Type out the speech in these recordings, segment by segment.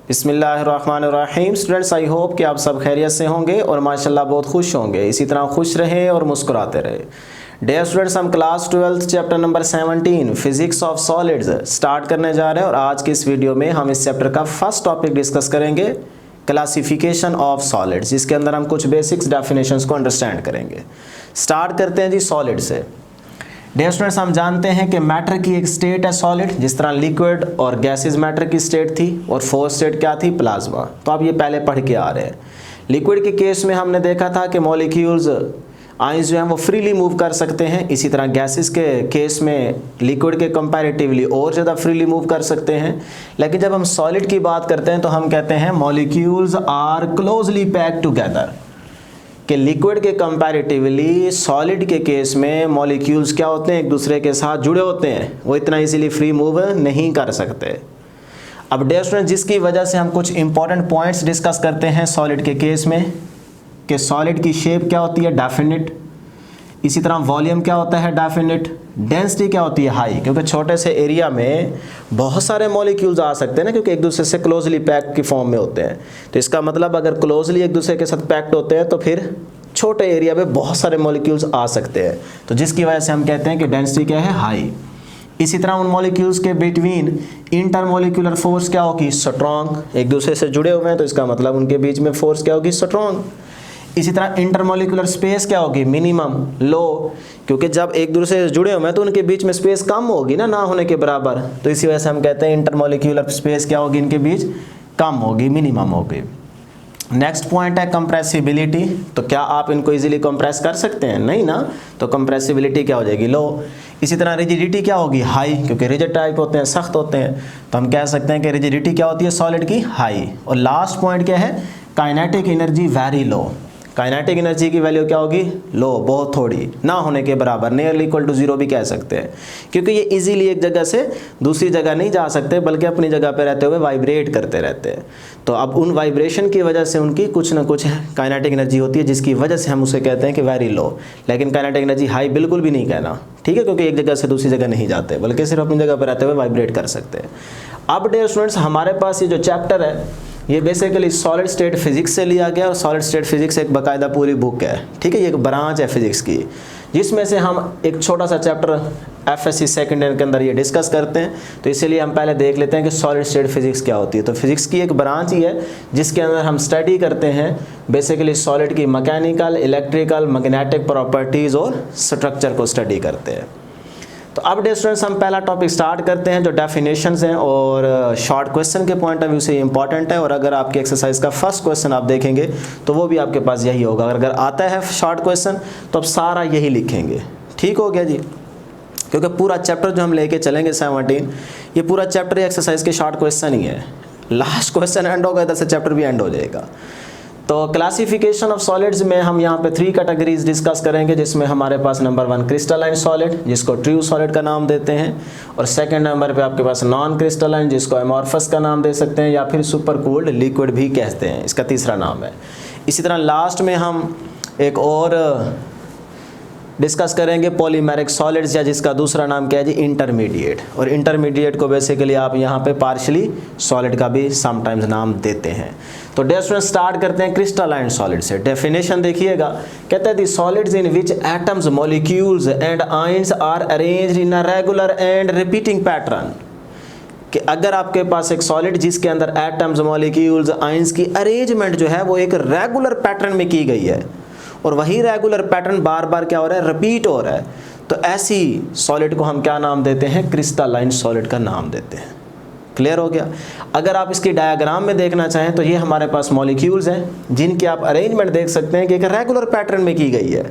बिस्मिल्लाहिर्रहमानिर्रहीम। Students, I hope कि आप सब खैरियत से होंगे और माशाल्लाह बहुत खुश होंगे। इसी तरह खुश रहे और मुस्कुराते रहे। डियर स्टूडेंट्स, हम class 12 chapter number 17 physics of solids start करने जा रहे हैं और आज की इस वीडियो में हम इस चैप्टर का फर्स्ट टॉपिक डिस्कस करेंगे, क्लासिफिकेशन ऑफ सॉलिड्स, जिसके अंदर हम कुछ बेसिक्स डेफिनेशंस को अंडरस्टैंड करेंगे। स्टार्ट करते हैं जी सॉलिड से। डियर स्टूडेंट्स, हम जानते हैं कि मैटर की एक स्टेट है सॉलिड, जिस तरह लिक्विड और गैसेस मैटर की स्टेट थी और फोर्थ स्टेट क्या थी, प्लाज्मा। तो आप ये पहले पढ़ के आ रहे हैं। लिक्विड के केस में हमने देखा था कि मॉलिक्यूल्स आइंस जो हैं वो फ्रीली मूव कर सकते हैं। इसी तरह गैसेस के केस में लिक्विड के कंपैरेटिवली और ज़्यादा फ्रीली मूव कर सकते हैं। लेकिन जब हम सॉलिड की बात करते हैं तो हम कहते हैं molecules are closely packed together, कि लिक्विड के कंपैरेटिवली सॉलिड के केस में मॉलिक्यूल्स क्या होते हैं, एक दूसरे के साथ जुड़े होते हैं, वो इतना इजीली फ्री मूव नहीं कर सकते। अब डियर स्टूडेंट, जिसकी वजह से हम कुछ इंपॉर्टेंट पॉइंट्स डिस्कस करते हैं सॉलिड के केस में, कि सॉलिड की शेप क्या होती है, डेफिनिट। इसी तरह वॉल्यूम क्या होता है, डेफिनिट। डेंसिटी क्या होती है, हाई, क्योंकि छोटे से एरिया में बहुत सारे मॉलिक्यूल्स आ सकते हैं ना, क्योंकि एक दूसरे से क्लोजली पैक्ड की फॉर्म में होते हैं। तो इसका मतलब अगर क्लोजली एक दूसरे के साथ पैक्ड होते हैं तो फिर छोटे एरिया में बहुत सारे मॉलिक्यूल्स आ सकते हैं, तो जिसकी वजह से हम कहते हैं कि डेंसिटी क्या है, हाई। इसी तरह उन मॉलिक्यूल्स के बिटवीन इंटरमॉलिक्यूलर फोर्स क्या होगी, स्ट्रॉन्ग। एक दूसरे से जुड़े हुए हैं तो इसका मतलब उनके बीच में फोर्स क्या होगी, स्ट्रॉन्ग। इसी तरह इंटरमॉलिक्यूलर स्पेस क्या होगी, मिनिमम, लो, क्योंकि जब एक दूसरे से जुड़े हुए हैं तो उनके बीच में स्पेस कम होगी ना होने के बराबर। तो इसी वजह से हम कहते हैं इंटरमॉलिक्यूलर स्पेस क्या होगी, इनके बीच कम होगी, मिनिमम होगी। नेक्स्ट पॉइंट है कंप्रेसिबिलिटी। तो क्या आप इनको इजीली कंप्रेस कर सकते हैं, नहीं ना, तो कंप्रेसिबिलिटी क्या हो जाएगी, लो। इसी तरह रिजिडिटी क्या होगी, हाई, क्योंकि रिजिड टाइप होते हैं, सख्त होते हैं, तो हम कह सकते हैं कि रिजिडिटी क्या होती है सॉलिड की, हाई। और लास्ट पॉइंट क्या है, kinetic energy very low. Kinetic energy की वैल्यू क्या होगी, लो, बहुत थोड़ी, ना होने के बराबर, नियरली इक्वल टू जीरो भी कह सकते हैं, क्योंकि ये इजीली एक जगह से दूसरी जगह नहीं जा सकते, बल्कि अपनी जगह पे रहते हुए वाइब्रेट करते रहते हैं। तो अब उन वाइब्रेशन की वजह से उनकी कुछ ना कुछ काइनेटिक एनर्जी होती है, जिसकी वजह से हम उसे कहते हैं कि वेरी लो। लेकिन काइनेटिक एनर्जी हाई बिल्कुल भी नहीं कहना, ठीक है, क्योंकि एक जगह से दूसरी जगह नहीं जाते, बल्कि सिर्फ अपनी जगह पर रहते हुए वाइब्रेट कर सकते हैं। अब डियर स्टूडेंट्स, हमारे पास ये जो चैप्टर है ये बेसिकली सॉलिड स्टेट फिजिक्स से लिया गया, और सॉलिड स्टेट फिजिक्स एक बाकायदा पूरी बुक है, ठीक है, ये एक ब्रांच है फिजिक्स की, जिसमें से हम एक छोटा सा चैप्टर एफएससी सेकेंड ईयर के अंदर ये डिस्कस करते हैं। तो इसीलिए हम पहले देख लेते हैं कि सॉलिड स्टेट फिजिक्स क्या होती है। तो फिजिक्स की एक ब्रांच ही है जिसके अंदर हम स्टडी करते हैं बेसिकली सॉलिड की मैकेनिकल, इलेक्ट्रिकल, मैग्नेटिक प्रॉपर्टीज़ और स्ट्रक्चर को स्टडी करते हैं। तो अब डियर स्टूडेंट्स, हम पहला टॉपिक स्टार्ट करते हैं, जो डेफिनेशंस हैं, और शॉर्ट क्वेश्चन के पॉइंट ऑफ व्यू से इंपॉर्टेंट है। और अगर आपकी एक्सरसाइज का फर्स्ट क्वेश्चन आप देखेंगे तो वो भी आपके पास यही होगा। अगर आता है शॉर्ट क्वेश्चन तो आप सारा यही लिखेंगे, ठीक हो गया जी, क्योंकि पूरा चैप्टर जो हम लेके चलेंगे 17, ये पूरा चैप्टर एक्सरसाइज के शॉर्ट क्वेश्चन ही है। लास्ट क्वेश्चन एंड होगा, इधर से चैप्टर भी एंड हो जाएगा। तो क्लासिफिकेशन ऑफ सॉलिड्स में हम यहाँ पे 3 कैटेगरीज डिस्कस करेंगे, जिसमें हमारे पास नंबर 1 क्रिस्टलाइन सॉलिड, जिसको ट्रू सॉलिड का नाम देते हैं, और सेकंड नंबर पे आपके पास नॉन क्रिस्टलाइन, जिसको एमॉर्फस का नाम दे सकते हैं, या फिर सुपर कूल्ड लिक्विड भी कहते हैं, इसका तीसरा नाम है। इसी तरह लास्ट में हम एक और डिस्कस करेंगे पॉलीमेरिक सॉलिड्स, या जिसका दूसरा नाम क्या है जी, इंटरमीडिएट। और इंटरमीडिएट को बेसिकली आप यहाँ पे पार्शली सॉलिड का भी समटाइम्स नाम देते हैं। तो डियर स्टूडेंट्स, स्टार्ट करते हैं क्रिस्टलाइन सॉलिड से। डेफिनेशन देखिएगा, कहते हैं the solids in which atoms, molecules and ions are arranged in a regular and repeating pattern. कि अगर आपके पास एक सॉलिड जिसके अंदर एटम्स, मॉलिक्यूल्स, आयंस की अरेंजमेंट जो है वो एक रेगुलर पैटर्न में की गई है, और वही रेगुलर पैटर्न बार बार क्या हो रहा है, रिपीट हो रहा है, तो ऐसी सॉलिड को हम क्या नाम देते हैं, क्रिस्टलाइन सॉलिड का नाम देते हैं। क्लियर हो गया। अगर आप इसकी डायग्राम में देखना चाहें तो ये हमारे पास मॉलिक्यूल्स हैं, जिनकी आप अरेंजमेंट देख सकते हैं कि एक रेगुलर पैटर्न में की गई है।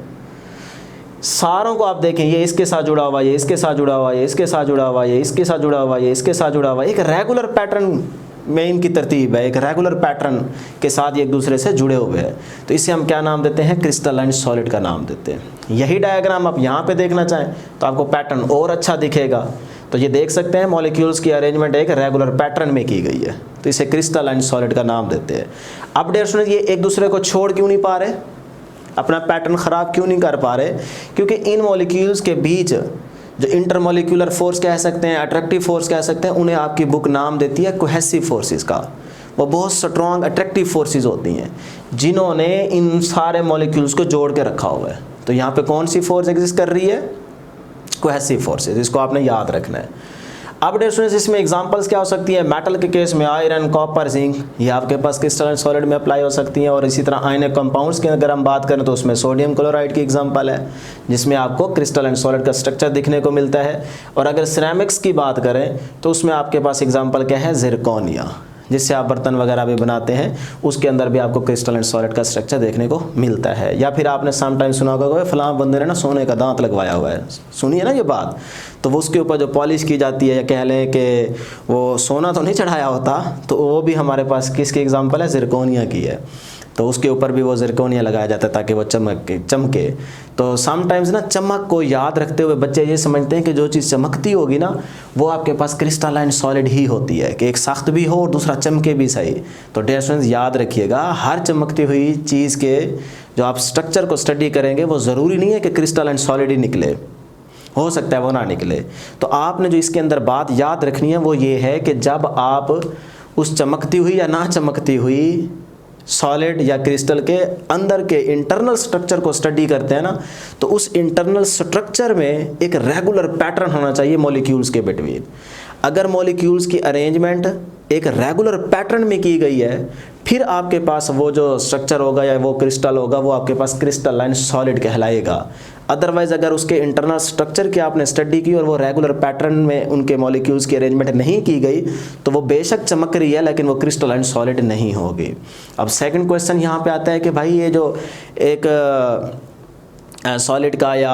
सारों को आप देखें, ये इसके साथ जुड़ा हुआ, ये इसके साथ जुड़ा हुआ, ये इसके साथ जुड़ा हुआ, ये इसके साथ जुड़ा हुआ, ये इसके साथ जुड़ा हुआ, एक रेगुलर पैटर्न में इनकी तरतीब है, एक रेगुलर पैटर्न के साथ ये एक दूसरे से जुड़े हुए हैं। तो इसे हम क्या नाम देते हैं, क्रिस्टलाइन सॉलिड का नाम देते हैं। यही डायग्राम आप यहाँ पे देखना चाहें तो आपको पैटर्न और अच्छा दिखेगा। तो ये देख सकते हैं मॉलिक्यूल्स की अरेंजमेंट एक रेगुलर पैटर्न में की गई है, तो इसे क्रिस्टलाइन सॉलिड का नाम देते हैं। अब डियर स्टूडेंट, ये एक दूसरे को छोड़ क्यों नहीं पा रहे, अपना पैटर्न ख़राब क्यों नहीं कर पा रहे, क्योंकि इन मॉलिक्यूल्स के बीच जो इंटरमोलिकुलर फोर्स कह सकते हैं, अट्रैक्टिव फोर्स कह सकते हैं, उन्हें आपकी बुक नाम देती है कोहेसिव फोर्सेस का। वो बहुत स्ट्रॉन्ग अट्रैक्टिव फोर्सेस होती हैं जिन्होंने इन सारे मॉलिक्यूल्स को जोड़ के रखा हुआ है। तो यहाँ पे कौन सी फोर्स एग्जिस्ट कर रही है? कोहेसिव फोर्सेस, इसको आपने याद रखना है। अब डियर स्टूडेंट्स इसमें एग्जांपल्स क्या हो सकती है? मेटल के केस में आयरन, कॉपर, जिंक, ये आपके पास क्रिस्टलाइन सॉलिड में अप्लाई हो सकती हैं। और इसी तरह आयनिक कंपाउंड्स की अगर हम बात करें तो उसमें सोडियम क्लोराइड की एग्जांपल है जिसमें आपको क्रिस्टलाइन सॉलिड का स्ट्रक्चर दिखने को मिलता है। और अगर सिरेमिक्स की बात करें तो उसमें आपके पास एग्जाम्पल क्या है? जिरकोनिया, जिससे आप बर्तन वगैरह भी बनाते हैं, उसके अंदर भी आपको क्रिस्टलाइन सॉलिड का स्ट्रक्चर देखने को मिलता है। या फिर आपने समटाइम सुना होगा फलां बंदे ने ना सोने का दांत लगवाया हुआ है, सुनिए ना ये बात, तो वो उसके ऊपर जो पॉलिश की जाती है या कह लें कि वो सोना तो नहीं चढ़ाया होता, तो वो भी हमारे पास किसकी एग्जांपल है? जिरकोनिया की है। तो उसके ऊपर भी वो जिरकोनिया लगाया जाता है ताकि वो चमके। तो समटाइम्स ना चमक को याद रखते हुए बच्चे ये समझते हैं कि जो चीज़ चमकती होगी ना वो आपके पास क्रिस्टलाइन सॉलिड ही होती है, कि एक सख्त भी हो और दूसरा चमके भी सही। तो डियर स्टूडेंट्स याद रखिएगा, हर चमकती हुई चीज़ के जो आप स्ट्रक्चर को स्टडी करेंगे वो ज़रूरी नहीं है कि क्रिस्टलाइन सॉलिड ही निकले, हो सकता है वो ना निकले। तो आपने जो इसके अंदर बात याद रखनी है वो ये है कि जब आप उस चमकती हुई या ना चमकती हुई सॉलिड या क्रिस्टल के अंदर के इंटरनल स्ट्रक्चर को स्टडी करते हैं ना, तो उस इंटरनल स्ट्रक्चर में एक रेगुलर पैटर्न होना चाहिए मॉलिक्यूल्स के बिटवीन। अगर मॉलिक्यूल्स की अरेंजमेंट एक रेगुलर पैटर्न में की गई है, फिर आपके पास वो जो स्ट्रक्चर होगा या वो क्रिस्टल होगा वो आपके पास क्रिस्टलाइन सॉलिड कहलाएगा। अदरवाइज़ अगर उसके इंटरनल स्ट्रक्चर की आपने स्टडी की और वो रेगुलर पैटर्न में उनके मॉलिक्यूल्स की अरेंजमेंट नहीं की गई तो वो बेशक चमक रही है लेकिन वो क्रिस्टलाइन सॉलिड नहीं होगी। अब सेकंड क्वेश्चन यहाँ पे आता है कि भाई ये जो एक सॉलिड का या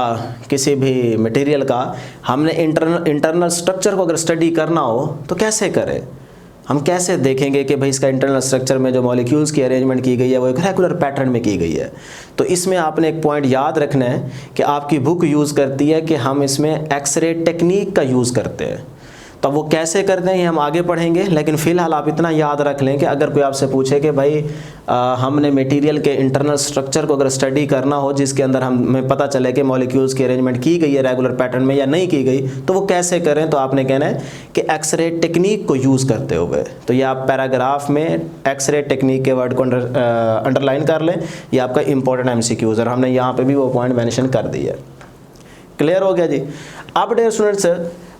किसी भी मटेरियल का हमने इंटरनल स्ट्रक्चर को अगर स्टडी करना हो तो कैसे करें? हम कैसे देखेंगे कि भाई इसका इंटरनल स्ट्रक्चर में जो मॉलिक्यूल्स की अरेंजमेंट की गई है वो एक रेगुलर पैटर्न में की गई है? तो इसमें आपने एक पॉइंट याद रखना है कि आपकी बुक यूज़ करती है कि हम इसमें एक्सरे टेक्निक का यूज़ करते हैं। तो वो कैसे करते हैं ये हम आगे पढ़ेंगे, लेकिन फ़िलहाल आप इतना याद रख लें कि अगर कोई आपसे पूछे कि भाई हमने मटेरियल के इंटरनल स्ट्रक्चर को अगर स्टडी करना हो जिसके अंदर हमें पता चले कि मॉलिक्यूल्स की अरेंजमेंट की गई है रेगुलर पैटर्न में या नहीं की गई, तो वो कैसे करें? तो आपने कहना है कि एक्सरे टेक्निक को यूज़ करते हुए। तो ये आप पैराग्राफ में एक्सरे टेक्निक के वर्ड को अंडरलाइन कर लें, ये आपका इंपॉर्टेंट MCQs, और हमने यहाँ पर भी वो पॉइंट मैंशन कर दिया। क्लियर हो गया जी? अब डियर स्टूडेंट्स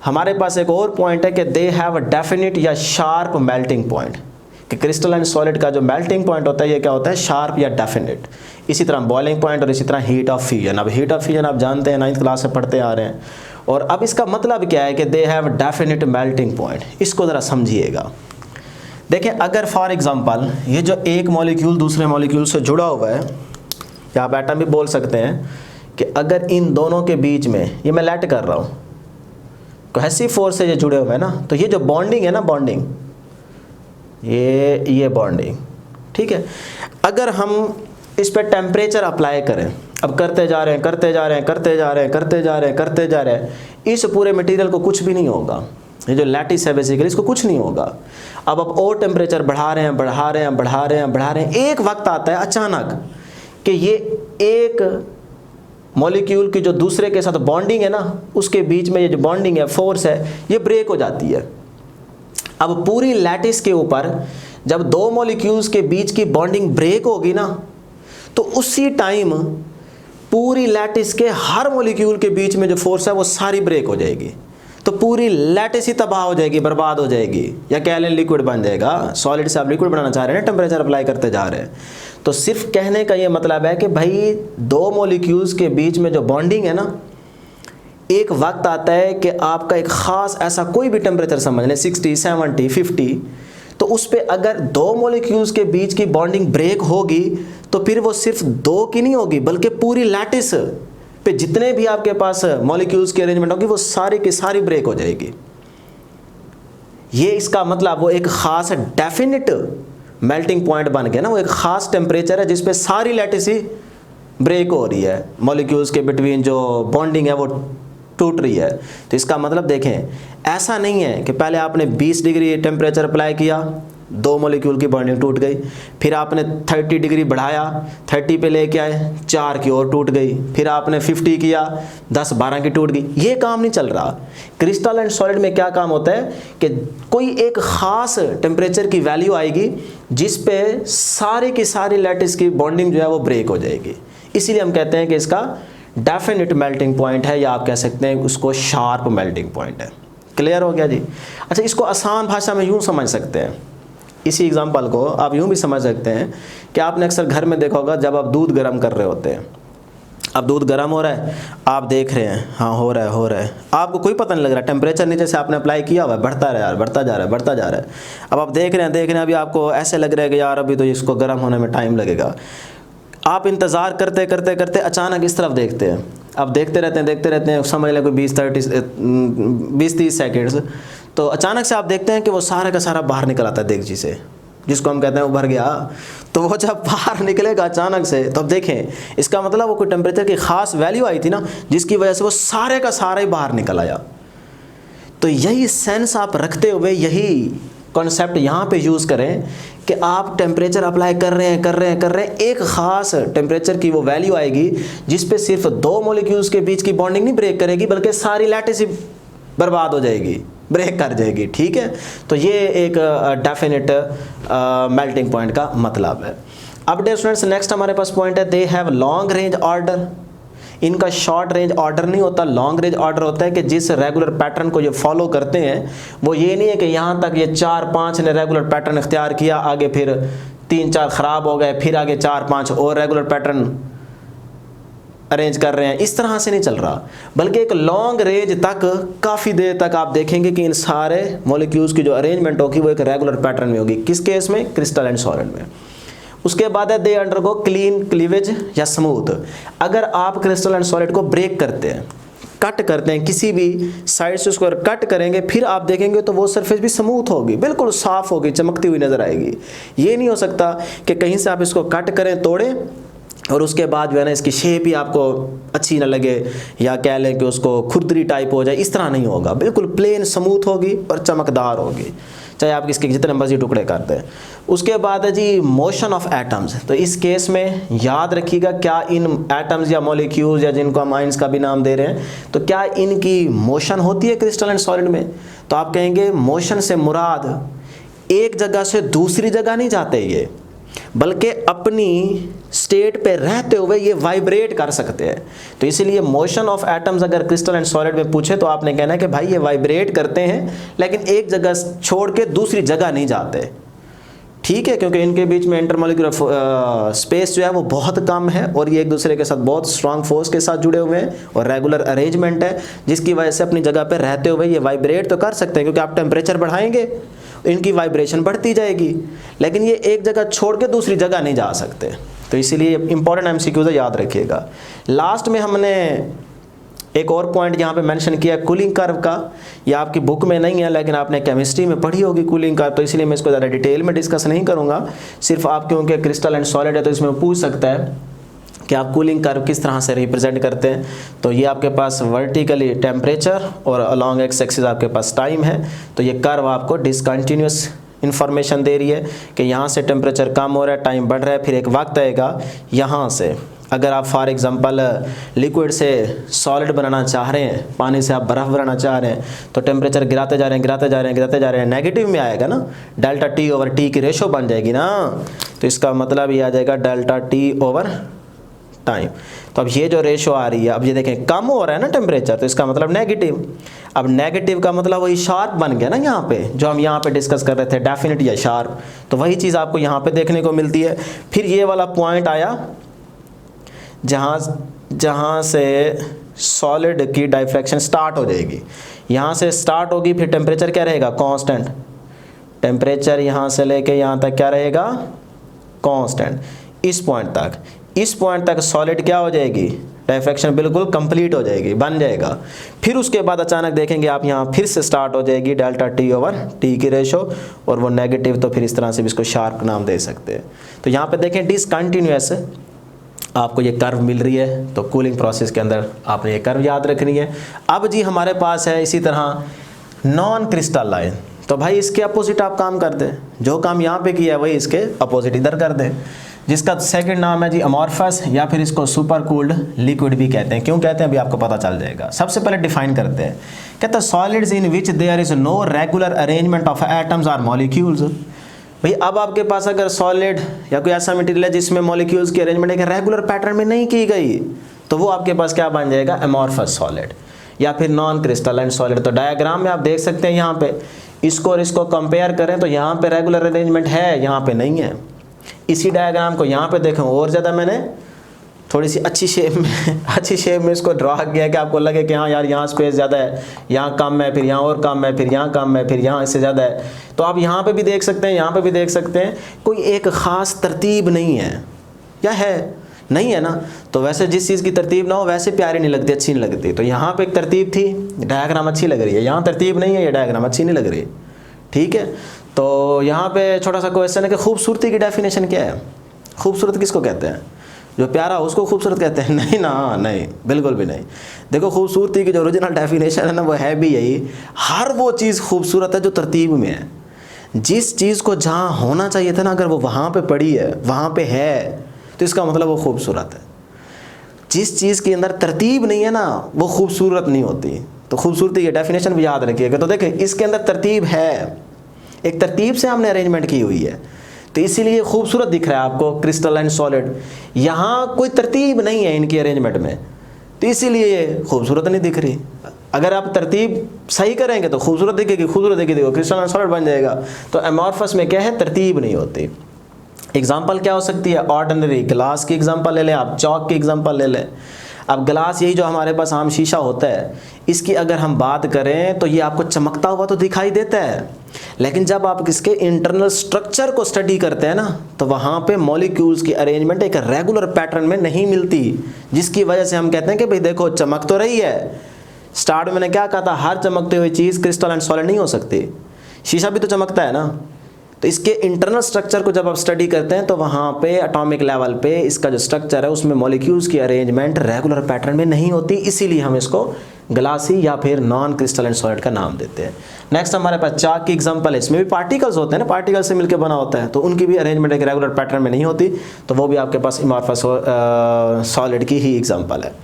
हमारे पास एक और पॉइंट है कि दे हैव अ डेफिनिट या शार्प मेल्टिंग पॉइंट, कि क्रिस्टलाइन सॉलिड का जो मेल्टिंग पॉइंट होता है ये क्या होता है? शार्प या डेफिनिट। इसी तरह बॉइलिंग पॉइंट और इसी तरह हीट ऑफ फ्यूजन। अब हीट ऑफ फ्यूजन आप जानते हैं 9th क्लास से पढ़ते आ रहे हैं। और अब इसका मतलब क्या है कि they have definite melting point, इसको ज़रा समझिएगा। देखें अगर फॉर एग्जांपल ये जो एक मॉलिक्यूल दूसरे मॉलिक्यूल से जुड़ा हुआ है, या आप एटम भी बोल सकते हैं, कि अगर इन दोनों के बीच में ये मैं लेट कर रहा हूँ, कोहेसिव फोर्स से ये जुड़े हुए हैं ना, तो ये जो बॉन्डिंग है ना, बॉन्डिंग, ये बॉन्डिंग, ठीक है। अगर हम इस पर टेम्परेचर अप्लाई करें, अब करते जा रहे हैं करते जा रहे हैं करते जा रहे हैं करते जा रहे हैं करते जा रहे हैं, इस पूरे मटेरियल को कुछ भी नहीं होगा। ये जो लैटिस है बेसिकली इसको कुछ नहीं होगा। अब और टेम्परेचर बढ़ा रहे हैं बढ़ा रहे हैं बढ़ा रहे हैं बढ़ा रहे हैं, एक वक्त आता है अचानक कि ये एक मॉलिक्यूल की जो दूसरे के साथ बॉन्डिंग है ना, उसके बीच में ये जो बॉन्डिंग है, फोर्स है, ये ब्रेक हो जाती है। अब पूरी लैटिस के ऊपर जब दो मॉलिक्यूल्स के बीच की बॉन्डिंग ब्रेक होगी ना, तो उसी टाइम पूरी लैटिस के हर मॉलिक्यूल के बीच में जो फोर्स है वो सारी ब्रेक हो जाएगी। तो पूरी लैटिस ही तबाह हो जाएगी, बर्बाद हो जाएगी, या कह लें लिक्विड बन जाएगा। सॉलिड से आप लिक्विड बनाना चाह रहे हैं, टेम्परेचर अप्लाई करते जा रहे हैं। तो सिर्फ कहने का ये मतलब है कि भाई दो मॉलिक्यूल्स के बीच में जो बॉन्डिंग है ना, एक वक्त आता है कि आपका एक ख़ास ऐसा कोई भी टेम्परेचर समझ लें 60, 70, 50, तो उस पर अगर दो मॉलिक्यूल्स के बीच की बॉन्डिंग ब्रेक होगी तो फिर वो सिर्फ दो की नहीं होगी बल्कि पूरी लैटिस पे जितने भी आपके पास मॉलिक्यूल्स की अरेंजमेंट होगी वो सारी की सारी ब्रेक हो जाएगी। ये इसका मतलब वो एक ख़ास डेफिनिट मेल्टिंग पॉइंट बन गया ना, वो एक ख़ास टेम्परेचर है जिस पे सारी लैटिस ही ब्रेक हो रही है, मॉलिक्यूल्स के बिटवीन जो बॉन्डिंग है वो टूट रही है। तो इसका मतलब देखें, ऐसा नहीं है कि पहले आपने 20 डिग्री टेम्परेचर अप्लाई किया, 2 मॉलिक्यूल की बॉन्डिंग टूट गई। फिर आपने 30 डिग्री बढ़ाया, 30 पे लेके आए, 4 की और टूट गई। फिर आपने 50 किया, 10-12 की टूट गई। ये काम नहीं चल रहा। क्रिस्टल एंड सॉलिड में क्या काम होता है कि कोई एक ख़ास टेम्परेचर की वैल्यू आएगी जिस पे सारी की सारी लैटिस की बॉन्डिंग जो है वो ब्रेक हो जाएगी। इसीलिए हम कहते हैं कि इसका डेफिनेट मेल्टिंग पॉइंट है, या आप कह सकते हैं उसको शार्प मेल्टिंग पॉइंट है। क्लियर हो गया जी। अच्छा, इसको आसान भाषा में यूँ समझ सकते हैं, इसी एग्जांपल को आप यूँ भी समझ सकते हैं कि आपने अक्सर घर में देखा होगा जब आप दूध गर्म कर रहे होते हैं, अब दूध गर्म हो रहा है, आप देख रहे हैं हाँ हो रहा है, आपको कोई पता नहीं लग रहा, टेम्परेचर नीचे से आपने अप्लाई किया हुआ है, बढ़ता रहा यार, बढ़ता जा रहा है। अब आप देख रहे हैं अभी आपको ऐसे लग रहा है कि यार अभी तो इसको गर्म होने में टाइम लगेगा। आप इंतज़ार करते करते करते अचानक इस तरफ देखते हैं, अब देखते रहते हैं, समझ लें कोई 20-30 सेकेंड्स, तो अचानक से आप देखते हैं कि वो सारा का सारा बाहर निकल आता है देगची से, जिसको हम कहते हैं वो भर गया। तो वो जब बाहर निकलेगा अचानक से, तो अब देखें इसका मतलब वो कोई टेम्परेचर की ख़ास वैल्यू आई थी ना, जिसकी वजह से वो सारे का सारा ही बाहर निकल आया। तो यही सेंस आप रखते हुए यही कॉन्सेप्ट यहाँ पे यूज़ करें कि आप टेम्परेचर अप्लाई कर रहे हैं, एक ख़ास टेम्परेचर की वो वैल्यू आएगी जिस पे सिर्फ 2 मॉलिक्यूल्स के बीच की बॉन्डिंग नहीं ब्रेक करेगी, बल्कि सारी लैटिस ही बर्बाद हो जाएगी, ब्रेक कर जाएगी। ठीक है, तो ये एक डेफिनेट मेल्टिंग पॉइंट का मतलब है। अब डियर स्टूडेंट्स, नेक्स्ट हमारे पास पॉइंट है, they have long range order. इनका शॉर्ट रेंज ऑर्डर नहीं होता, लॉन्ग रेंज ऑर्डर होता है कि जिस रेगुलर पैटर्न को ये फॉलो करते हैं, वो ये नहीं है कि यहाँ तक ये 4-5 ने रेगुलर पैटर्न इख्तियार किया, आगे फिर 3-4 ख़राब हो गए, फिर आगे 4-5 और रेगुलर पैटर्न अरेंज कर रहे हैं, इस तरह से नहीं चल रहा। बल्कि एक लॉन्ग रेंज तक, काफ़ी देर तक आप देखेंगे कि इन सारे मॉलिक्यूल्स की जो अरेंजमेंट होगी वो एक रेगुलर पैटर्न में होगी। किस केस में? क्रिस्टल एंड सॉलिड में। उसके बाद है दे अंडरगो क्लीन क्लीवेज या स्मूथ। अगर आप क्रिस्टल एंड सॉलिड को ब्रेक करते हैं, कट करते हैं, किसी भी साइड से उसको कट करेंगे, फिर आप देखेंगे तो वो सरफेस भी स्मूथ होगी, बिल्कुल साफ़ होगी, चमकती हुई नज़र आएगी। ये नहीं हो सकता कि कहीं से आप इसको कट करें, तोड़ें, और उसके बाद जो है ना इसकी शेप ही आपको अच्छी ना लगे, या कह लें कि उसको खुरदरी टाइप हो जाए, इस तरह नहीं होगा। बिल्कुल प्लेन स्मूथ होगी और चमकदार होगी, चाहे आप इसके जितने मर्जी टुकड़े करते हैं। उसके बाद है जी मोशन ऑफ एटम्स। तो इस केस में याद रखिएगा, क्या इन एटम्स या मॉलिक्यूल्स या जिनको हम आइंस का भी नाम दे रहे हैं, तो क्या इनकी मोशन होती है क्रिस्टल एंड सॉलिड में? तो आप कहेंगे मोशन से मुराद एक जगह से दूसरी जगह नहीं जाते ये, बल्कि अपनी स्टेट पे रहते हुए ये वाइब्रेट कर सकते हैं। तो इसीलिए मोशन ऑफ एटम्स अगर क्रिस्टल एंड सॉलिड में पूछे तो आपने कहना है कि भाई ये वाइब्रेट करते हैं, लेकिन एक जगह छोड़ के दूसरी जगह नहीं जाते। ठीक है, क्योंकि इनके बीच में इंटरमॉलिक्यूलर स्पेस जो है वो बहुत कम है, और ये एक दूसरे के साथ बहुत स्ट्रांग फोर्स के साथ जुड़े हुए हैं, और रेगुलर अरेंजमेंट है, जिसकी वजह से अपनी जगह पे रहते हुए ये वाइब्रेट तो कर सकते हैं, क्योंकि आप टेम्परेचर बढ़ाएंगे इनकी वाइब्रेशन बढ़ती जाएगी, लेकिन ये एक जगह छोड़ के दूसरी जगह नहीं जा सकते। तो इसीलिए इंपॉर्टेंट एमसीक्यूज है, याद रखिएगा। लास्ट में हमने एक और पॉइंट यहाँ पे मेंशन किया है कूलिंग कर्व का। ये आपकी बुक में नहीं है, लेकिन आपने केमिस्ट्री में पढ़ी होगी कूलिंग कर्व, तो इसलिए मैं इसको ज़्यादा डिटेल में डिस्कस नहीं करूँगा। सिर्फ आप क्योंकि क्रिस्टल एंड सॉलिड है तो इसमें पूछ सकता है कि आप कूलिंग कर्व किस तरह से रिप्रेजेंट करते हैं। तो ये आपके पास वर्टिकली टेम्परेचर और अलॉन्ग एक्स एक्सिस आपके पास टाइम है। तो ये कर्व आपको डिसकंटिन्यूस इन्फॉर्मेशन दे रही है कि यहाँ से टेम्परेचर कम हो रहा है, टाइम बढ़ रहा है, फिर एक वक्त आएगा यहाँ से अगर आप फॉर एग्जांपल लिक्विड से सॉलिड बनाना चाह रहे हैं, पानी से आप बर्फ़ बनाना चाह रहे हैं, तो टेम्परेचर गिराते जा रहे हैं, नेगेटिव में आएगा ना, डेल्टा टी ओवर टी की रेशो बन जाएगी ना। तो इसका मतलब ये आ जाएगा डेल्टा टी ओवर टाइम। तो अब ये जो रेशो आ रही है, अब ये देखें कम हो रहा है ना टेम्परेचर, तो इसका मतलब नेगेटिव। अब नेगेटिव का मतलब वही शार्प बन गया ना, यहाँ पे जो हम यहाँ पे डिस्कस कर रहे थे, डेफिनेट या शार्प, तो वही चीज़ आपको यहाँ पे देखने को मिलती है। फिर ये वाला पॉइंट आया जहाँ से सॉलिड की डाइफ्रैक्शन स्टार्ट हो जाएगी, यहाँ से स्टार्ट होगी, फिर टेम्परेचर क्या रहेगा? कांस्टेंट। टेम्परेचर यहाँ से लेके यहाँ तक क्या रहेगा? कांस्टेंट। इस पॉइंट तक सॉलिड क्या हो जाएगी? डाइफ्रैक्शन बिल्कुल कंप्लीट हो जाएगी, बन जाएगा। फिर उसके बाद अचानक देखेंगे आप यहाँ फिर से स्टार्ट हो जाएगी डेल्टा टी ओवर टी की रेशो, और वो नेगेटिव, तो फिर इस तरह से भी इसको शार्प नाम दे सकते हैं। तो यहाँ पे देखें डिसकंटिन्यूअस आपको ये कर्व मिल रही है, तो कूलिंग प्रोसेस के अंदर आपने ये कर्व याद रखनी है। अब जी हमारे पास है इसी तरह नॉन क्रिस्टलाइन। तो भाई इसके अपोजिट आप काम कर दें, जो काम यहाँ पे किया है वही इसके अपोजिट इधर कर दें, जिसका सेकंड नाम है जी अमॉर्फस, या फिर इसको सुपर कूल्ड लिक्विड भी कहते हैं। क्यों कहते हैं अभी आपको पता चल जाएगा। सबसे पहले डिफाइन करते हैं, कहते हैं solids in which there is no regular arrangement of atoms और मॉलिक्यूल्स। भाई अब आपके पास अगर सॉलिड या कोई ऐसा मटेरियल है जिसमें मॉलिक्यूल्स की अरेंजमेंट एक रेगुलर पैटर्न में नहीं की गई, तो वो आपके पास क्या बन जाएगा, अमॉर्फस सॉलिड या फिर नॉन क्रिस्टलाइन सॉलिड। तो डायग्राम में आप देख सकते हैं यहाँ पे इसको और इसको कंपेयर करें तो यहाँ पे रेगुलर अरेंजमेंट है, यहाँ पे नहीं है। इसी डायग्राम को यहाँ पे देखें और ज़्यादा मैंने थोड़ी सी अच्छी शेप में इसको ड्रा किया है कि आपको लगे कि हाँ यार यहाँ स्पेस ज़्यादा है, यहाँ कम है, फिर यहाँ और कम है, फिर यहाँ कम है, फिर यहाँ इससे ज़्यादा है। तो आप यहाँ पे भी देख सकते हैं, यहाँ पे भी देख सकते हैं, कोई एक ख़ास तरतीब नहीं है, या है नहीं है ना। तो वैसे जिस चीज़ की तरतीब ना हो वैसे प्यारी नहीं लगती, अच्छी नहीं लगती। तो यहाँ पे एक तरतीब थी, डायग्राम अच्छी लग रही है, यहाँ तरतीब नहीं है, ये डायग्राम अच्छी नहीं लग रही, ठीक है। तो यहाँ पे छोटा सा क्वेश्चन है कि खूबसूरती की डेफिनेशन क्या है। खूबसूरत किसको कहते हैं, जो प्यारा उसको खूबसूरत कहते हैं? नहीं ना, नहीं, बिल्कुल भी नहीं। देखो खूबसूरती की जो ओरिजिनल डेफिनेशन है ना वो है भी यही, हर वो चीज़ खूबसूरत है जो तरतीब में है। जिस चीज़ को जहाँ होना चाहिए था ना, अगर वो वहाँ पे पड़ी है, वहाँ पे है, तो इसका मतलब वो खूबसूरत है। जिस चीज़ के अंदर तरतीब नहीं है ना वो खूबसूरत नहीं होती। तो खूबसूरती की डेफिनेशन भी याद रखिएगा। तो देखें इसके अंदर तरतीब है, एक तरतीब से हमने अरेंजमेंट की हुई है, तो इसीलिए खूबसूरत दिख रहा है आपको क्रिस्टलाइन सॉलिड। यहाँ कोई तरतीब नहीं है इनकी अरेंजमेंट में, तो इसीलिए ये खूबसूरत नहीं दिख रही। अगर आप तरतीब सही करेंगे तो खूबसूरत दिखेगी, खूबसूरत दिखेगी, देखो क्रिस्टलाइन सॉलिड बन जाएगा। तो अमॉर्फस में क्या है, तरतीब नहीं होती। एग्जाम्पल क्या हो सकती है, ऑर्डिनरी ग्लास की एग्जाम्पल ले लें आप, चौक की एग्जाम्पल ले लें। अब ग्लास यही जो हमारे पास आम शीशा होता है, इसकी अगर हम बात करें तो ये आपको चमकता हुआ तो दिखाई देता है, लेकिन जब आप इसके इंटरनल स्ट्रक्चर को स्टडी करते हैं ना तो वहाँ पे मॉलिक्यूल्स की अरेंजमेंट एक रेगुलर पैटर्न में नहीं मिलती, जिसकी वजह से हम कहते हैं कि भाई देखो चमक तो रही है। स्टार्ट में मैंने क्या कहा था, हर चमकती हुई चीज़ क्रिस्टलाइन सॉलिड नहीं हो सकती, शीशा भी तो चमकता है ना। तो इसके इंटरनल स्ट्रक्चर को जब आप स्टडी करते हैं तो वहाँ पे एटॉमिक लेवल पे इसका जो स्ट्रक्चर है उसमें मॉलिक्यूल्स की अरेंजमेंट रेगुलर पैटर्न में नहीं होती, इसीलिए हम इसको ग्लासी या फिर नॉन क्रिस्टलाइन सॉलिड का नाम देते हैं। नेक्स्ट हमारे पास चाक की एग्जांपल है, इसमें भी पार्टिकल्स होते हैं ना, पार्टिकल से मिलकर बना होता है, तो उनकी भी अरेंजमेंट एक रेगुलर पैटर्न में नहीं होती, तो वो भी आपके पास अमॉर्फस सॉलिड की ही एग्जाम्पल है।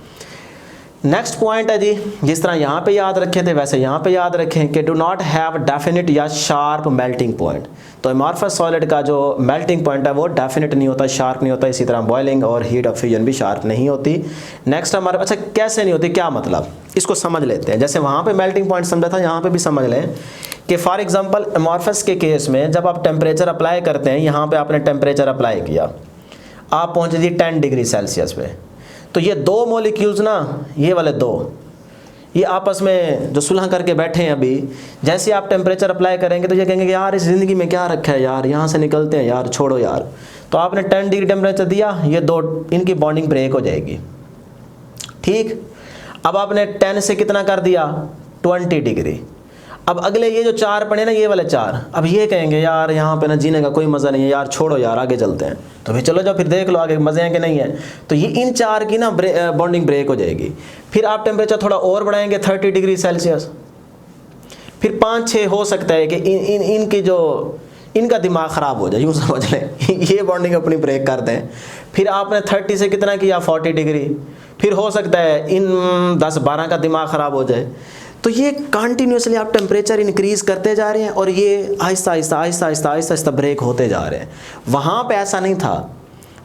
नेक्स्ट पॉइंट है जी, जिस तरह यहाँ पे याद रखे थे वैसे यहाँ पे याद रखें कि डू नॉट हैव डेफिनेट या शार्प मेल्टिंग पॉइंट। तो अमॉर्फस सॉलिड का जो मेल्टिंग पॉइंट है वो डेफिनेट नहीं होता, शार्प नहीं होता। इसी तरह बॉइलिंग और हीट ऑफ फ्यूजन भी शार्प नहीं होती। नेक्स्ट हमारे, अच्छा कैसे नहीं होती, क्या मतलब, इसको समझ लेते हैं। जैसे वहाँ पे मेल्टिंग पॉइंट समझा था, यहाँ पे भी समझ लें कि फॉर एग्जांपल अमॉर्फस के केस में जब आप टेम्परेचर अप्लाई करते हैं, यहाँ पे आपने टेम्परेचर अप्लाई किया, आप पहुँचे जी 10 डिग्री सेल्सियस पे, तो ये दो मॉलिक्यूल्स ना, ये वाले दो, ये आपस में जो सुलह करके बैठे हैं अभी, जैसे आप टेम्परेचर अप्लाई करेंगे तो ये कहेंगे कि यार इस ज़िंदगी में क्या रखा है यार, यहाँ से निकलते हैं यार, छोड़ो यार। तो आपने 10 डिग्री टेम्परेचर दिया, ये दो, इनकी बॉन्डिंग ब्रेक हो जाएगी, ठीक। अब आपने 10 से कितना कर दिया, 20 डिग्री। अब अगले ये जो 4 पड़े ना, ये वाले 4, अब ये कहेंगे यार यहाँ पे ना जीने का कोई मज़ा नहीं है यार, छोड़ो यार आगे चलते हैं। तो फिर चलो जाओ, फिर देख लो आगे मज़े हैं कि नहीं है। तो ये इन 4 की ना बॉन्डिंग ब्रेक हो जाएगी। फिर आप टेम्परेचर थोड़ा और बढ़ाएंगे 30 डिग्री सेल्सियस, फिर 5-6 हो सकता है कि इनकी जो इनका दिमाग ख़राब हो जाए, यूँ समझ लें, ये बॉन्डिंग अपनी ब्रेक कर दें। फिर आपने 30 से कितना किया, 40 डिग्री, फिर हो सकता है इन 10-12 का दिमाग ख़राब हो जाए। तो ये कंटिन्यूसली आप टेम्परेचर इंक्रीज़ करते जा रहे हैं और ये आहिस्ता आहिस्ता आहिस्ता आहिस्ता आहिस्ता आहिस्ता ब्रेक होते जा रहे हैं। वहाँ पे ऐसा नहीं था,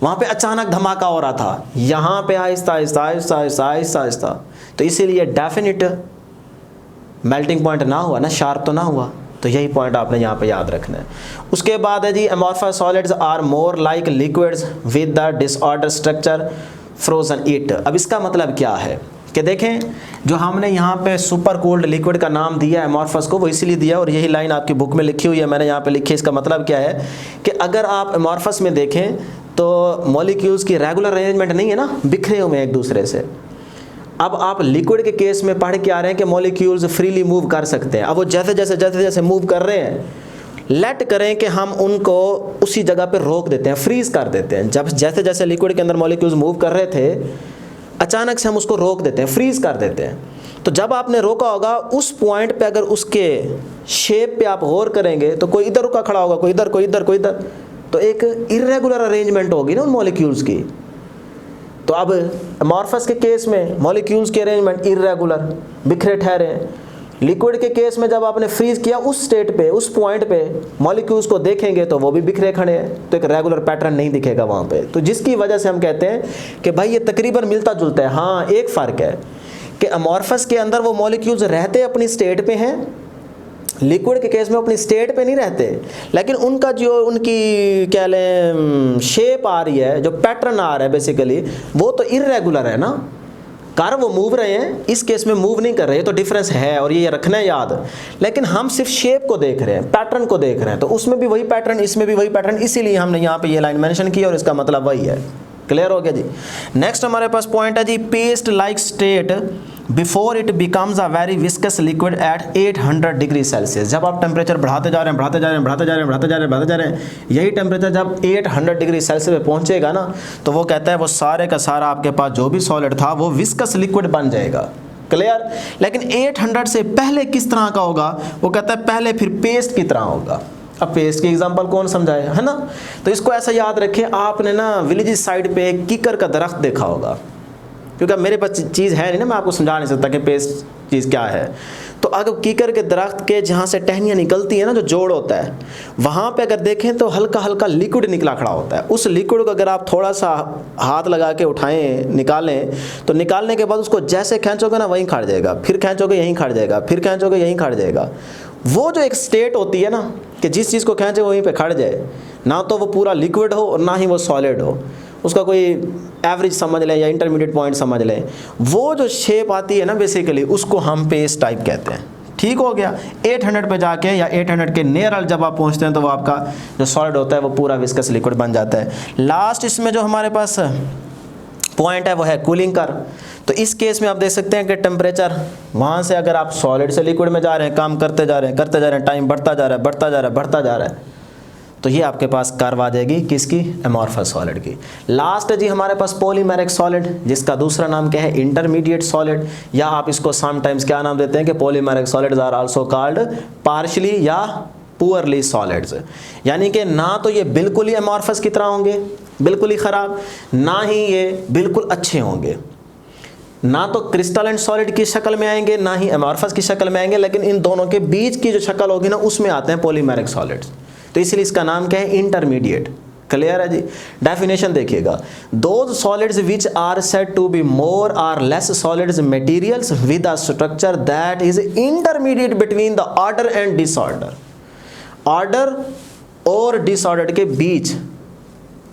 वहाँ पे अचानक धमाका हो रहा था, यहाँ पे आहिस्ता आहिस्ता आहिस्ता आहिस्ता आहिस्ता आहिस्ता। तो इसीलिए डेफिनेट मेल्टिंग पॉइंट ना हुआ ना, शार्प तो ना हुआ। तो यही पॉइंट आपने यहाँ पे याद रखना है। उसके बाद है जी, amorphous solids are more like liquids with the disorder structure frozen it. अब इसका मतलब क्या है कि देखें, जो हमने यहाँ पे सुपर कोल्ड लिक्विड का नाम दिया है अमॉर्फस को, वो इसीलिए दिया, और यही लाइन आपकी बुक में लिखी हुई है, मैंने यहाँ पे लिखी है। इसका मतलब क्या है कि अगर आप अमॉर्फस में देखें तो मॉलिक्यूल्स की रेगुलर अरेंजमेंट नहीं है ना, बिखरे हुए हैं एक दूसरे से। अब आप लिक्विड के केस में पढ़ के आ रहे हैं कि मॉलिक्यूल्स फ्रीली मूव कर सकते हैं। अब वो जैसे जैसे मूव कर रहे हैं, लेट करें कि हम उनको उसी जगह पे रोक देते हैं, फ्रीज कर देते हैं। जब जैसे जैसे लिक्विड के अंदर मॉलिक्यूल्स मूव कर रहे थे, अचानक से हम उसको रोक देते हैं, फ्रीज कर देते हैं। तो जब आपने रोका होगा उस पॉइंट पे अगर उसके शेप पे आप गौर करेंगे तो कोई इधर रुका खड़ा होगा, कोई इधर, कोई इधर, कोई इधर, तो एक इर्रेगुलर अरेंजमेंट होगी ना उन मॉलिक्यूल्स की। तो अब अमॉर्फस के केस में मॉलिक्यूल्स के अरेंजमेंट इर्रेगुलर, बिखरे ठहरे हैं। लिक्विड के केस में जब आपने फ्रीज किया उस स्टेट पे, उस पॉइंट पे मॉलिक्यूल्स को देखेंगे तो वो भी बिखरे खड़े हैं, तो एक रेगुलर पैटर्न नहीं दिखेगा वहाँ पे। तो जिसकी वजह से हम कहते हैं कि भाई ये तकरीबन मिलता जुलता है। हाँ, एक फ़र्क है कि अमॉर्फस के अंदर वो मॉलिक्यूल्स रहते अपनी स्टेट पे हैं, लिक्विड के केस में अपनी स्टेट पे नहीं रहते, लेकिन उनका जो उनकी क्या लें शेप आ रही है, जो पैटर्न आ रहा है बेसिकली, वो तो इर्रेगुलर है ना। कार वो मूव रहे हैं, इस केस में मूव नहीं कर रहे, तो डिफरेंस है और ये रखना है याद। लेकिन हम सिर्फ शेप को देख रहे हैं, पैटर्न को देख रहे हैं, तो उसमें भी वही पैटर्न, इसमें भी वही पैटर्न, इसीलिए हमने यहाँ पे ये लाइन मेंशन की और इसका मतलब वही है। क्लियर हो गया जी। नेक्स्ट हमारे पास पॉइंट है जी, paste like state before it becomes a very viscous liquid at 800 degree Celsius. जब आप टेम्परेचर बढ़ाते जा रहे हैं, बढ़ाते जा रहे हैं, बढ़ाते जा रहे हैं, बढ़ाते जा रहे हैं, बढ़ाते जा रहे हैं, यही टेम्परेचर जब 800 डिग्री सेल्सियस पे पहुंचेगा ना, तो वो कहता है वो सारे का सारा आपके पास जो भी सॉलिड था वो विस्कस लिक्विड बन जाएगा। क्लियर। लेकिन 800 से पहले किस तरह का होगा, वो कहता है पहले फिर पेस्ट की तरह होगा। अब पेस्ट की एग्जांपल कौन समझाए, है ना। तो इसको ऐसा याद रखें, आपने ना विलेज साइड पे कीकर का दरख्त देखा होगा, क्योंकि मेरे पास चीज़ है नहीं ना, मैं आपको समझा नहीं सकता कि पेस्ट चीज़ क्या है। तो अगर कीकर के दरख्त के जहाँ से टहनियाँ निकलती है ना, जो जोड़ होता है, वहाँ पे अगर देखें तो हल्का हल्का लिक्विड निकला खड़ा होता है। उस लिक्विड को अगर आप थोड़ा सा हाथ लगा के उठाएं, निकालें, तो निकालने के बाद उसको जैसे खींचोगे ना वहीं खड़ जाएगा, फिर खींचोगे यहीं खड़ जाएगा, फिर खींचोगे यहीं खड़ जाएगा। वो जो एक स्टेट होती है ना कि जिस चीज़ को खींचे वहीं पे खड़ जाए, ना तो वो पूरा लिक्विड हो और ना ही वो सॉलिड हो, उसका कोई एवरेज समझ लें या इंटरमीडिएट पॉइंट समझ लें, वो जो शेप आती है ना बेसिकली, उसको हम पेस्ट टाइप कहते हैं। ठीक हो गया। 800 पे जाके या 800 के नियर जब आप पहुंचते हैं तो वो आपका जो सॉलिड होता है वो पूरा विस्कस लिक्विड बन जाता है। लास्ट इसमें जो हमारे पास पॉइंट है वो है कूलिंग कर। तो इस केस में आप देख सकते हैं कि टेम्परेचर वहाँ से अगर आप सॉलिड से लिक्विड में जा रहे हैं, काम करते जा रहे हैं, करते जा रहे हैं, टाइम बढ़ता जा रहा है, बढ़ता जा रहा है, बढ़ता जा रहा है, तो ये आपके पास कर्व आ जाएगी किसकी, अमॉर्फस सॉलिड की। लास्ट है जी हमारे पास पॉलीमेरिक सॉलिड, जिसका दूसरा नाम क्या है, इंटरमीडिएट सॉलिड, या आप इसको समटाइम्स क्या नाम देते हैं कि polymeric solids are also called partially या पुअरली सॉलिड्स। यानी कि ना तो ये बिल्कुल ही अमॉर्फस की तरह होंगे, बिल्कुल ही ख़राब, ना ही ये बिल्कुल अच्छे होंगे, ना तो क्रिस्टलाइन सॉलिड की शक्ल में आएंगे, ना ही अमॉर्फस की शक्ल में आएंगे, लेकिन इन दोनों के बीच की जो शक्ल होगी ना उसमें आते हैं पॉलीमेरिक सॉलिड्स। तो इसलिए इसका नाम क्या है, इंटरमीडिएट। क्लियर है जी। डेफिनेशन देखिएगा, those solids which are said to be more or less solids materials with a structure that is intermediate between the order and disorder. Order और डिसऑर्डर के बीच,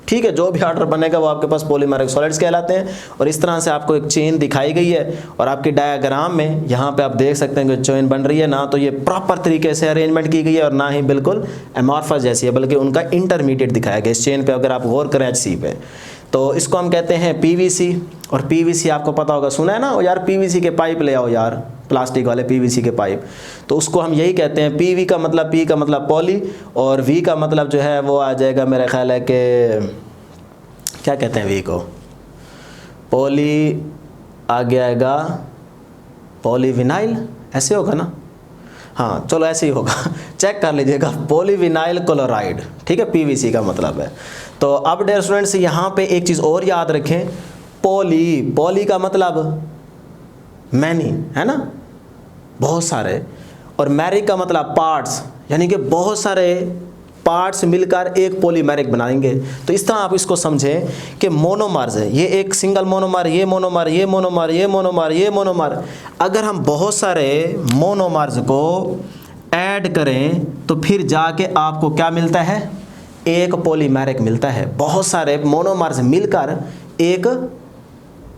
ठीक है, जो भी ऑर्डर बनेगा वो आपके पास पॉलीमेरिक सॉलिड्स कहलाते हैं। और इस तरह से आपको एक चेन दिखाई गई है और आपकी डायग्राम में यहाँ पे आप देख सकते हैं कि चेन बन रही है, ना तो ये प्रॉपर तरीके से अरेंजमेंट की गई है और ना ही बिल्कुल अमॉर्फस जैसी है, बल्कि उनका इंटरमीडिएट दिखाया गया इस चेन पे। अगर आप गौर करें HC पे, तो इसको हम कहते हैं PVC। और PVC आपको पता होगा, सुना है ना यार, PVC के पाइप ले आओ यार, प्लास्टिक वाले PVC के पाइप, तो उसको हम यही कहते हैं। PV का मतलब, P का मतलब पॉली, और V का मतलब जो है वो आ जाएगा, मेरा ख्याल है कि क्या कहते हैं V को, पॉली आ गया पॉलीविनाइल, ऐसे होगा ना, हाँ चलो ऐसे ही होगा, चेक कर लीजिएगा, पॉलीविनाइल क्लोराइड, ठीक है, PVC का मतलब है। तो अब डियर स्टूडेंट्स यहाँ पे एक चीज़ और याद रखें, पॉली का मतलब मैनी, है ना, बहुत सारे, और मैरिक का मतलब पार्ट्स, यानी कि बहुत सारे पार्ट्स मिलकर एक पॉलीमेरिक बनाएंगे। तो इस तरह आप इसको समझें कि मोनोमर्स है, ये एक सिंगल मोनोमर, ये मोनोमर, ये मोनोमर, ये मोनोमर, ये मोनोमर, अगर हम बहुत सारे मोनोमर्स को ऐड करें तो फिर जाके आपको क्या मिलता है, एक पॉलीमेरिक मिलता है। बहुत सारे मोनोमर्स मिलकर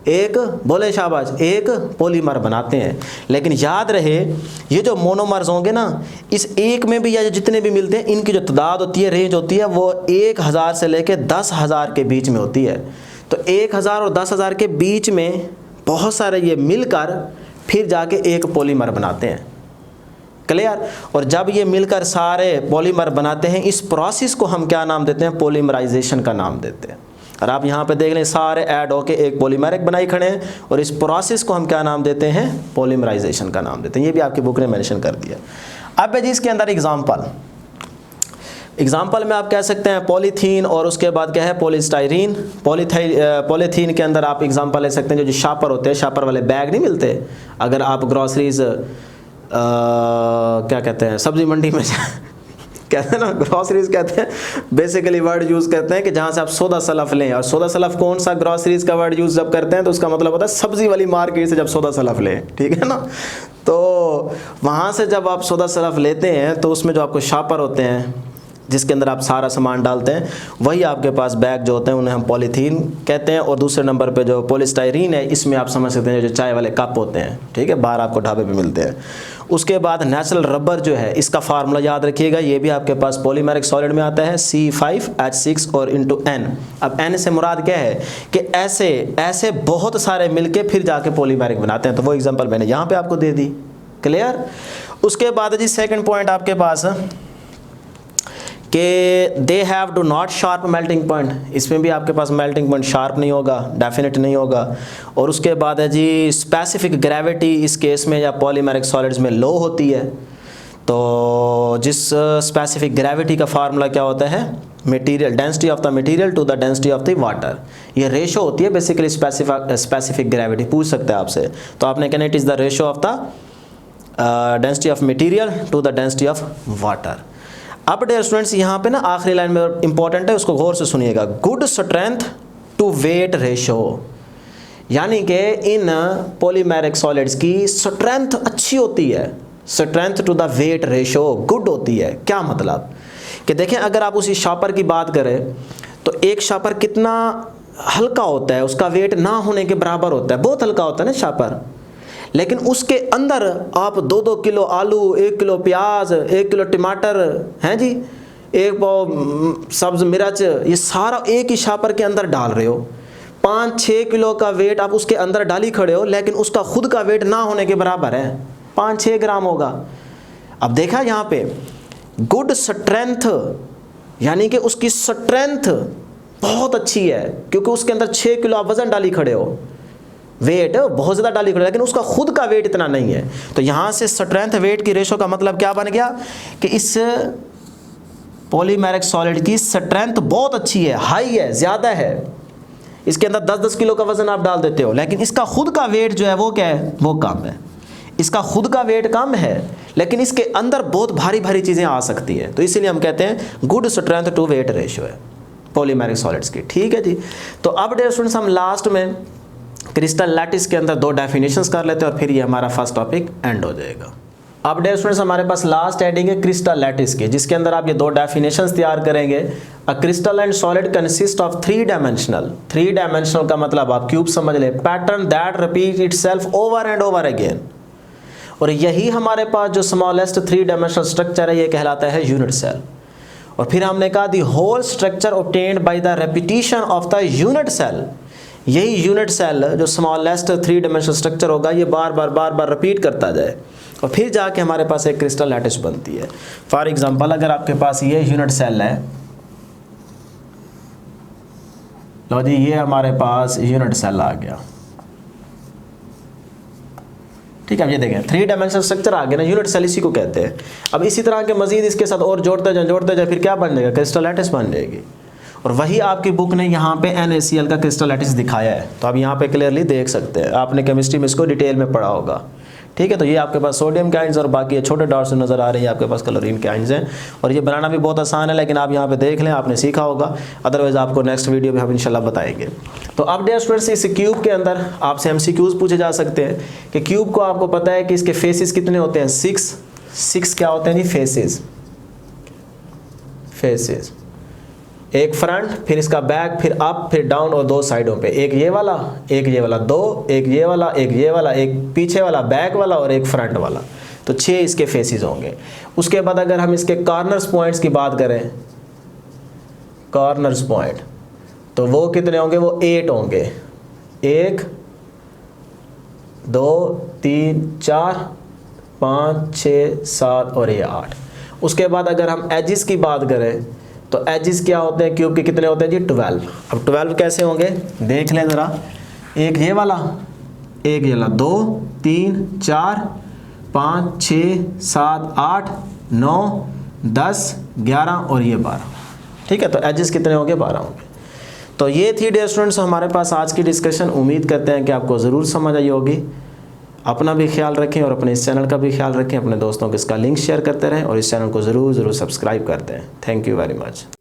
एक बोले शाबाश, एक पॉलीमर बनाते हैं। लेकिन याद रहे, ये जो मोनोमर्स होंगे ना, इस एक में भी या जितने भी मिलते हैं, इनकी जो तादाद होती है, रेंज होती है, वो 1000 से लेकर 10,000 के बीच में होती है। तो 1000 और 10,000 के बीच में बहुत सारे ये मिलकर फिर जाके एक पॉलीमर बनाते हैं। क्लियर। और जब ये मिलकर सारे पॉलीमर बनाते हैं, इस प्रोसेस को हम क्या नाम देते हैं, पॉलीमराइजेशन का नाम देते हैं। और आप यहाँ पे देख लें सारे ऐड होके एक पॉलीमेरिक बनाई खड़े हैं, और इस प्रोसेस को हम क्या नाम देते हैं, पॉलीमराइजेशन का नाम देते हैं। ये भी आपकी बुक ने मेंशन कर दिया। अब है जी इसके अंदर एग्जाम्पल में आप कह सकते हैं पॉलीथीन, और उसके बाद क्या है पॉलीस्टाइरीन। पॉलीथीन के अंदर आप एग्जाम्पल ले सकते हैं जो शापर होते हैं, शापर वाले बैग नहीं मिलते, अगर आप ग्रॉसरीज क्या कहते हैं सब्जी मंडी में कहते हैं ना, ग्रॉसरीज कहते हैं, बेसिकली वर्ड यूज़ करते हैं कि जहाँ से आप सौदा सलफ लें। और सौदा सलफ कौन सा ग्रॉसरीज का वर्ड यूज़ जब करते हैं तो उसका मतलब होता है सब्जी वाली मार्केट से जब सौदा सलफ लें, ठीक है ना। तो वहाँ से जब आप सौदा सलफ लेते हैं तो उसमें जो आपको शापर होते हैं जिसके अंदर आप सारा सामान डालते हैं, वही आपके पास बैग जो होते हैं उन्हें हम पॉलीथीन कहते हैं। और दूसरे नंबर पे जो पॉलीस्टाइरीन है, इसमें आप समझ सकते हैं जो चाय वाले कप होते हैं, ठीक है, बाहर आपको ढाबे पे मिलते हैं। उसके बाद नेचुरल रबर जो है, इसका फार्मूला याद रखिएगा, ये भी आपके पास पॉलीमेरिक सॉलिड में आता है C5H6 और इंटू N। अब N से मुराद क्या है कि ऐसे बहुत सारे मिलके फिर जाके पॉलीमेरिक बनाते हैं, तो वो एग्जाम्पल मैंने यहाँ पे आपको दे दी। क्लियर। उसके बाद जी सेकेंड पॉइंट आपके पास कि they have do not sharp melting point. इसमें भी आपके पास मेल्टिंग पॉइंट शार्प नहीं होगा, डेफिनेट नहीं होगा। और उसके बाद है जी स्पेसिफिक ग्रेविटी इस केस में या पॉलीमेरिक सॉलिड्स में लो होती है। तो जिस स्पेसिफिक ग्रेविटी का फार्मूला क्या होता है, material density of the material to the density of the water. ये रेशो होती है बेसिकली स्पेसिफिक ग्रेविटी, पूछ सकते हैं आपसे। तो आपने कहना it is the ratio of the density of material to the density of water. अब डियर स्टूडेंट्स यहाँ पे ना आखिरी लाइन में इंपॉर्टेंट है, उसको गौर से सुनिएगा। Good strength to weight ratio, यानी कि इन पॉलीमेरिक सॉलिड्स की स्ट्रेंथ अच्छी होती है, strength to the weight ratio good होती है। क्या मतलब कि देखें, अगर आप उसी शापर की बात करें तो एक शापर कितना हल्का होता है, उसका वेट ना होने के बराबर होता है, बहुत हल्का होता है ना शापर। लेकिन उसके अंदर आप 2-2 किलो आलू, 1 किलो प्याज, 1 किलो टमाटर हैं जी, 1 पाव सब्ज मिर्च, ये सारा एक ही शापर के अंदर डाल रहे हो। 5-6 किलो का वेट आप उसके अंदर डाली खड़े हो, लेकिन उसका खुद का वेट ना होने के बराबर है, 5-6 ग्राम होगा। अब देखा यहाँ पे गुड स्ट्रेंथ, यानी कि उसकी स्ट्रेंथ बहुत अच्छी है, क्योंकि उसके अंदर 6 किलो आप वजन डाली खड़े हो, वेट बहुत ज़्यादा डाली खड़े, लेकिन उसका खुद का वेट इतना नहीं है। तो यहाँ से स्ट्रेंथ वेट की रेशो का मतलब क्या बन गया कि इस पॉलीमेरिक सॉलिड की स्ट्रेंथ बहुत अच्छी है, हाई है, ज़्यादा है। इसके अंदर 10-10 किलो का वजन आप डाल देते हो, लेकिन इसका खुद का वेट जो है वो क्या है, वो कम है। इसका खुद का वेट कम है, लेकिन इसके अंदर बहुत भारी भारी चीज़ें आ सकती है। तो इसीलिए हम कहते हैं good strength to weight ratio है पॉलीमेरिक सॉलिड्स की। ठीक है जी। तो अब डियर स्टूडेंट्स हम लास्ट में क्रिस्टल लैटिस के अंदर 2 डेफिनेशंस कर लेते हैं और फिर ये हमारा फर्स्ट टॉपिक एंड हो जाएगा। अब डियर स्टूडेंट्स हमारे पास लास्ट हेडिंग है क्रिस्टल लैटिस की, जिसके अंदर आप ये 2 डेफिनेशंस तैयार करेंगे। A crystal and solid consist of 3 dimensional. 3 dimensional का मतलब आप क्यूब समझ ले, pattern that repeat itself over and over again. और यही हमारे पास जो स्मॉलेस्ट 3 डायमेंशनल स्ट्रक्चर है ये कहलाता है यूनिट सेल। और फिर हमने कहा the whole structure obtained by the repetition of the unit cell. यही यूनिट सेल जो स्मॉलेस्ट 3 डायमेंशनल स्ट्रक्चर होगा ये बार बार रिपीट करता जाए और फिर जाके हमारे पास एक क्रिस्टल लैटिस बनती है। फॉर एग्जांपल अगर आपके पास ये यूनिट सेल है, लो जी ये हमारे पास यूनिट सेल आ गया, ठीक है। अब ये देखें 3 डायमेंशनल स्ट्रक्चर आ गया ना, यूनिट सेल इसी को कहते हैं। अब इसी तरह के मजीद इसके साथ और जोड़ते जाए फिर क्या बन जाएगा, क्रिस्टल लैटिस बन जाएगी। और वही आपकी बुक ने यहाँ पे NaCl का क्रिस्टल लैटिस दिखाया है, तो आप यहाँ पे क्लियरली देख सकते हैं। आपने केमिस्ट्री में इसको डिटेल में पढ़ा होगा, ठीक है। तो ये आपके पास सोडियम के आयंस और बाकी ये छोटे डॉट्स नज़र आ रहे हैं, आपके पास क्लोरीन के आयंस हैं। और ये बनाना भी बहुत आसान है, लेकिन आप यहाँ पे देख लें, आपने सीखा होगा, अदरवाइज़ आपको नेक्स्ट वीडियो में हम इंशाल्लाह बताएंगे। तो अब डियर स्टूडेंट्स इस क्यूब के अंदर आपसे MCQs पूछे जा सकते हैं कि क्यूब को आपको पता है कि इसके फेसेस कितने होते हैं, 6 क्या होते हैं जी, फेसेस। एक फ्रंट, फिर इसका बैक, फिर अप, फिर डाउन और 2 साइडों पे, एक ये वाला, 2, एक ये वाला, एक पीछे वाला बैक वाला और एक फ्रंट वाला। तो 6 इसके फेसेस होंगे। उसके बाद अगर हम इसके कॉर्नर्स पॉइंट्स की बात करें, कॉर्नर्स पॉइंट, तो वो कितने होंगे, वो 8 होंगे। 1 2 3 4 5 6 7 और ये 8। उसके बाद अगर हम एजिस की बात करें तो एजिस क्या होते हैं क्यूब के, कितने होते हैं जी 12। अब 12 कैसे होंगे देख लें ज़रा, एक ये वाला, एक ये वाला, 2 3 4 5 6 7 8 9 10 11 और ये 12। ठीक है, तो एजिस कितने होंगे 12 होंगे। तो ये थी डियर स्टूडेंट्स हमारे पास आज की डिस्कशन। उम्मीद करते हैं कि आपको ज़रूर समझ आई होगी। अपना भी ख्याल रखें और अपने इस चैनल का भी ख्याल रखें। अपने दोस्तों को इसका लिंक शेयर करते रहें और इस चैनल को ज़रूर सब्सक्राइब करते हैं। Thank you very much.